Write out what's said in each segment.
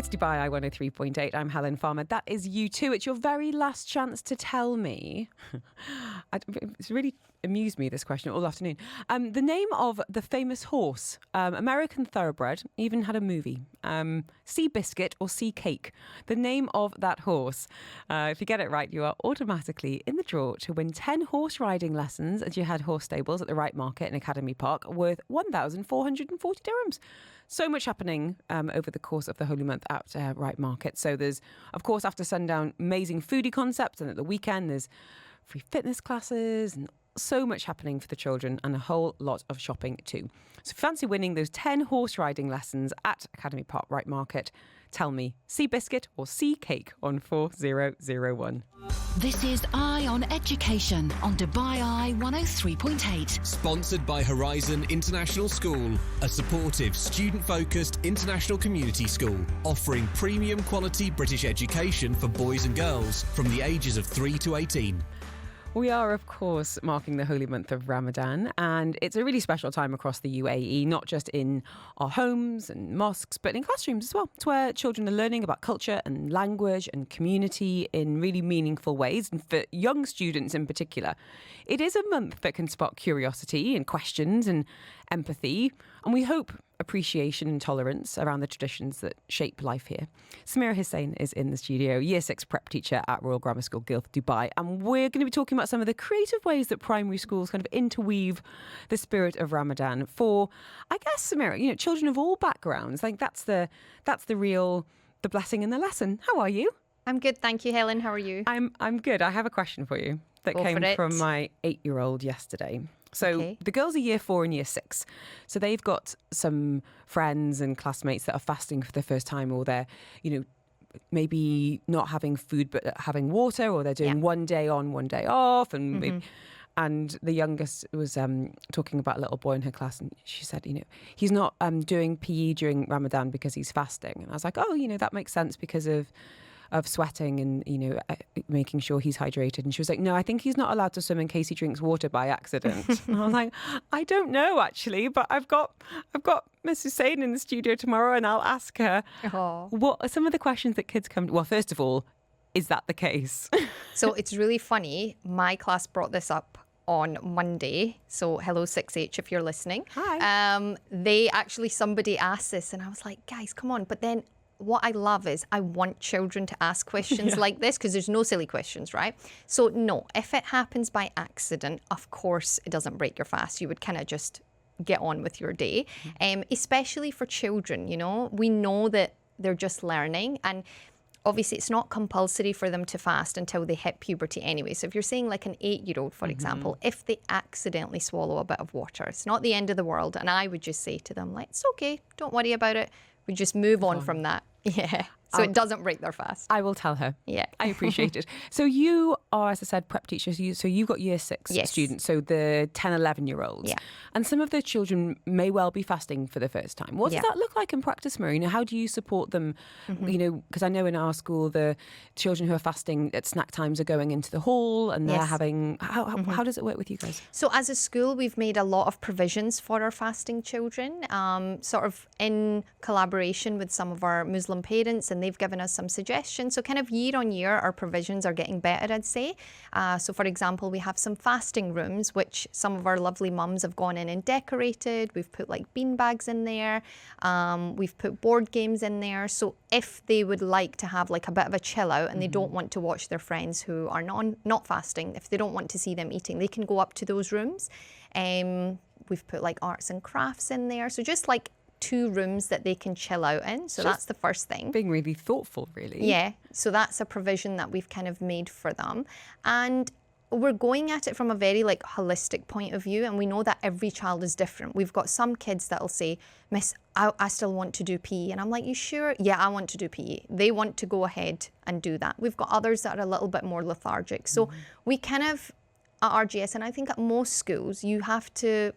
It's Dubai 103.8. I'm Helen Farmer. That is you too. It's your very last chance to tell me. It's really amused me, this question, all afternoon. The name of the famous horse, American thoroughbred, even had a movie. Sea Biscuit or Sea Cake. The name of that horse. If you get it right, you are automatically in the draw to win 10 horse riding lessons at your head horse stables at the Right Market in Academy Park worth 1,440 dirhams. So much happening over the course of the holy month at Right Market. So there's, of course, after sundown, amazing foodie concepts. And at the weekend, there's free fitness classes and so much happening for the children and a whole lot of shopping too. So fancy winning those 10 horse riding lessons at Academy Park Right Market. Tell me, Sea Biscuit or Sea Cake on 4001. This is Eye on Education on Dubai Eye 103.8. Sponsored by Horizon International School, a supportive, student-focused international community school offering premium quality British education for boys and girls from the ages of 3 to 18. We are, of course, marking the holy month of Ramadan, and it's a really special time across the UAE, not just in our homes and mosques, but in classrooms as well. It's where children are learning about culture and language and community in really meaningful ways, and for young students in particular. It is a month that can spark curiosity and questions and empathy, and we hope appreciation and tolerance around the traditions that shape life here. Sameera Hussain is in the studio, Year 6 prep teacher at Royal Grammar School, Guildford, Dubai. And we're going to be talking about some of the creative ways that primary schools kind of interweave the spirit of Ramadan for, I guess, Sameera, children of all backgrounds. Like that's the blessing in the lesson. How are you? I'm good, thank you, Helen. How are you? I'm good. I have a question for you that came from my 8-year-old yesterday. So the girls are year 4 and year 6. So they've got some friends and classmates that are fasting for the first time, or they're, maybe not having food but having water, or they're doing one day on, one day off. And and the youngest was talking about a little boy in her class, and she said, he's not doing PE during Ramadan because he's fasting. And I was like, that makes sense because of sweating and, making sure he's hydrated. And she was like, no, I think he's not allowed to swim in case he drinks water by accident. And I was like, I don't know, actually, but I've got Miss Hussain in the studio tomorrow and I'll ask her what are some of the questions that kids come to. Well, first of all, is that the case? So it's really funny. My class brought this up on Monday. So hello 6H if you're listening. Hi. Somebody asked this and I was like, guys, come on. But then what I love is I want children to ask questions like this because there's no silly questions, right? So no, if it happens by accident, of course it doesn't break your fast. You would kind of just get on with your day. Especially for children, we know that they're just learning, and obviously it's not compulsory for them to fast until they hit puberty anyway. So if you're saying like an 8-year-old, for example, if they accidentally swallow a bit of water, it's not the end of the world. And I would just say to them, like, it's okay, don't worry about it. We just move on from that. Yeah. So it doesn't break their fast. I will tell her. Yeah. I appreciate it. So you are, as I said, prep teachers. So you've got year 6 students, so the 10, 11-year-olds. Yeah. And some of the children may well be fasting for the first time. What does that look like in practice, Marie? How do you support them? Because I know in our school, the children who are fasting at snack times are going into the hall and they're having... How does it work with you guys? So as a school, we've made a lot of provisions for our fasting children, sort of in collaboration with some of our Muslim parents, and they've given us some suggestions. So kind of year on year, our provisions are getting better, I'd say. So for example, we have some fasting rooms, which some of our lovely mums have gone in and decorated. We've put like bean bags in there. We've put board games in there. So if they would like to have like a bit of a chill out and they don't want to watch their friends who are not fasting, if they don't want to see them eating, they can go up to those rooms. We've put like arts and crafts in there. So just like 2 rooms that they can chill out in. So that's the first thing. Being really thoughtful, really. Yeah. So that's a provision that we've kind of made for them. And we're going at it from a very like holistic point of view. And we know that every child is different. We've got some kids that'll say, Miss, I still want to do PE. And I'm like, you sure? Yeah, I want to do PE. They want to go ahead and do that. We've got others that are a little bit more lethargic. So we kind of, at RGS, and I think at most schools, you have to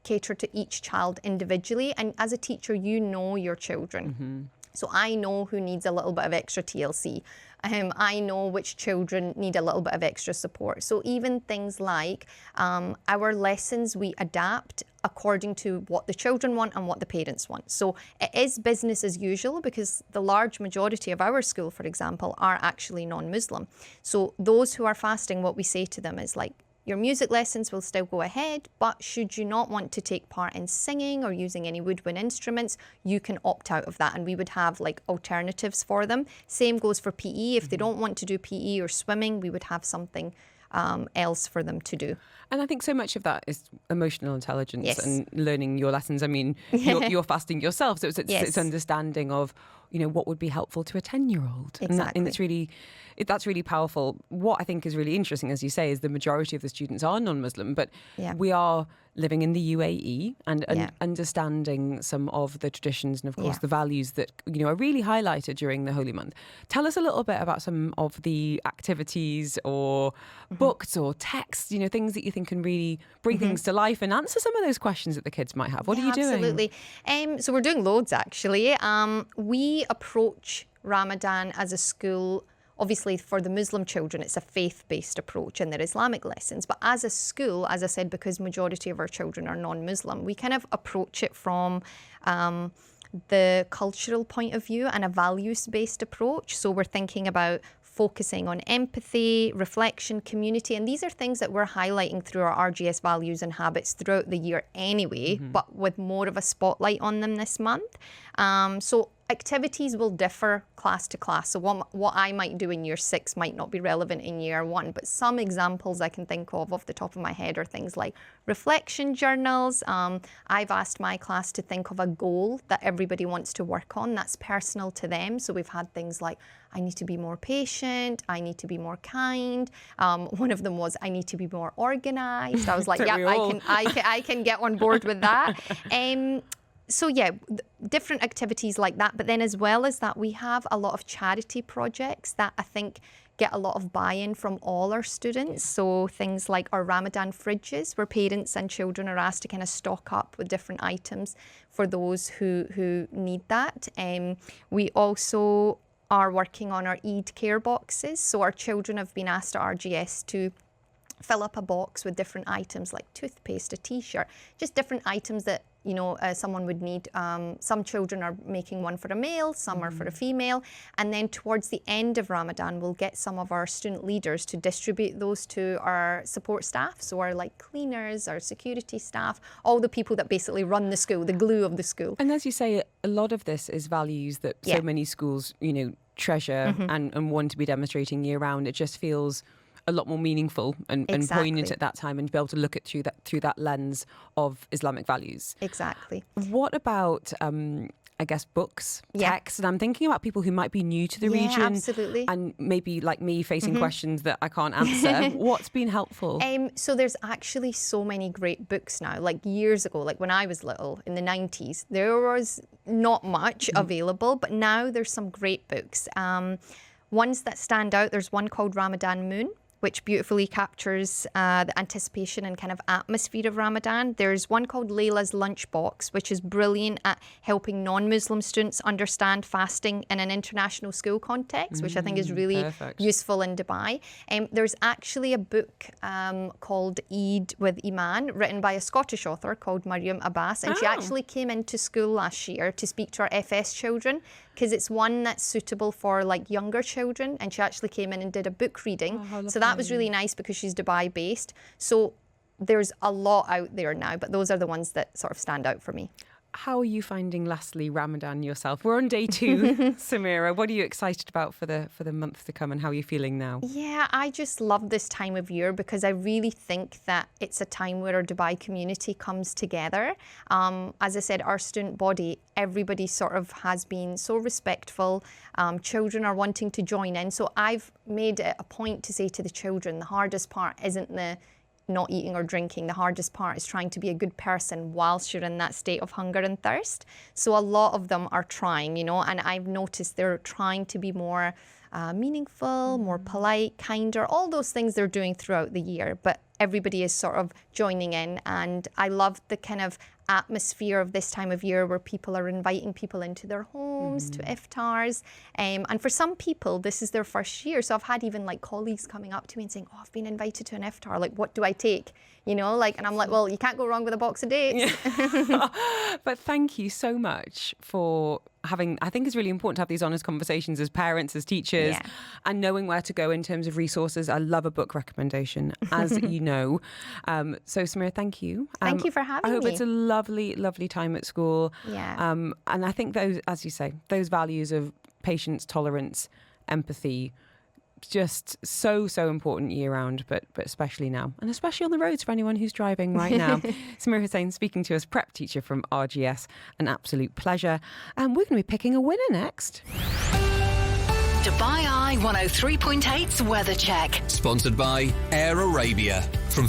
cater to each child individually, and as a teacher you know your children. So I know who needs a little bit of extra TLC. I know which children need a little bit of extra support. So even things like our lessons, we adapt according to what the children want and what the parents want. So it is business as usual, because the large majority of our school, for example, are actually non-Muslim. So those who are fasting, what we say to them is like, your music lessons will still go ahead, but should you not want to take part in singing or using any woodwind instruments, you can opt out of that, and we would have like alternatives for them. Same goes for PE. If they don't want to do PE or swimming, we would have something else for them to do. And I think so much of that is emotional intelligence Yes. and learning your lessons. I mean, you're fasting yourself, so it's Yes. understanding of, you know, what would be helpful to a 10-year-old. Exactly. And that's really powerful. What I think is really interesting, as you say, is the majority of the students are non-Muslim, but Yeah. we are living in the UAE and Yeah. understanding some of the traditions and, of course, Yeah. the values that, you know, are really highlighted during the Holy Month. Tell us a little bit about some of the activities or books or texts, you know, things that you think can really bring things to life and answer some of those questions that the kids might have. What are you doing? Absolutely. So we're doing loads, actually. We approach Ramadan as a school. Obviously, for the Muslim children, it's a faith-based approach in their Islamic lessons. But as a school, as I said, because majority of our children are non-Muslim, we kind of approach it from the cultural point of view and a values-based approach. So we're thinking about focusing on empathy, reflection, community. And these are things that we're highlighting through our RGS values and habits throughout the year anyway, but with more of a spotlight on them this month. So activities will differ class to class. So what I might do in year 6 might not be relevant in year 1. But some examples I can think of off the top of my head are things like reflection journals. I've asked my class to think of a goal that everybody wants to work on that's personal to them. So we've had things like, I need to be more patient, I need to be more kind. One of them was, I need to be more organized. I was like, Don't yeah, we all? I can get on board with that. So yeah, different activities like that. But then as well as that, we have a lot of charity projects that I think get a lot of buy-in from all our students. So things like our Ramadan fridges, where parents and children are asked to kind of stock up with different items for those who need that. We also are working on our Eid care boxes. So our children have been asked at RGS to fill up a box with different items like toothpaste, a t-shirt, just different items that, you know, someone would need. Some children are making one for a male, some are for a female. And then towards the end of Ramadan, we'll get some of our student leaders to distribute those to our support staff. So our like cleaners, our security staff, all the people that basically run the school, the glue of the school. And as you say, a lot of this is values that Yeah. so many schools, you know, treasure and want to be demonstrating year round. It just feels a lot more meaningful and poignant Exactly. at that time, and be able to look at through that lens of Islamic values. Exactly. What about I guess books, Yeah. texts, and I'm thinking about people who might be new to the Yeah, region absolutely. and maybe like me facing questions that I can't answer. What's been helpful? So there's actually so many great books now. Like years ago, like when I was little in the 90s, there was not much available, but now there's some great books. Ones that stand out, there's one called Ramadan Moon, which beautifully captures the anticipation and kind of atmosphere of Ramadan. There's one called Layla's Lunchbox, which is brilliant at helping non-Muslim students understand fasting in an international school context, which I think is really perfect. useful in Dubai. There's actually a book called Eid with Iman, written by a Scottish author called Mariam Abbas, and she actually came into school last year to speak to our FS children, because it's one that's suitable for like younger children, and she actually came in and did a book reading. So that was really nice because she's Dubai based. So there's a lot out there now, but those are the ones that sort of stand out for me. How are you finding, lastly, Ramadan yourself? We're on day 2, Sameera. What are you excited about for the month to come, and how are you feeling now? Yeah, I just love this time of year because I really think that it's a time where our Dubai community comes together. As I said, our student body, everybody sort of has been so respectful. Children are wanting to join in. So I've made it a point to say to the children, the hardest part isn't the not eating or drinking. The hardest part is trying to be a good person whilst you're in that state of hunger and thirst. So a lot of them are trying, you know, and I've noticed they're trying to be more meaningful, more polite, kinder, all those things they're doing throughout the year. But everybody is sort of joining in, and I love the kind of atmosphere of this time of year where people are inviting people into their homes to iftars, and for some people this is their first year, so I've had even like colleagues coming up to me and saying, oh, I've been invited to an iftar, like what do I take, you know, like, and I'm like, well, you can't go wrong with a box of dates. But thank you so much for having, I think it's really important to have these honest conversations as parents, as teachers, and knowing where to go in terms of resources. I love a book recommendation, as you know. So Sameera, thank you. Thank you for having me. I hope me. it's a lovely, lovely time at school. Yeah. And I think those, as you say, those values of patience, tolerance, empathy, just so important year round, but especially now, and especially on the roads for anyone who's driving right now. Sameera Hussain speaking to us, prep teacher from RGS, an absolute pleasure. And we're going to be picking a winner next. Dubai Eye 103.8's weather check. Sponsored by Air Arabia. From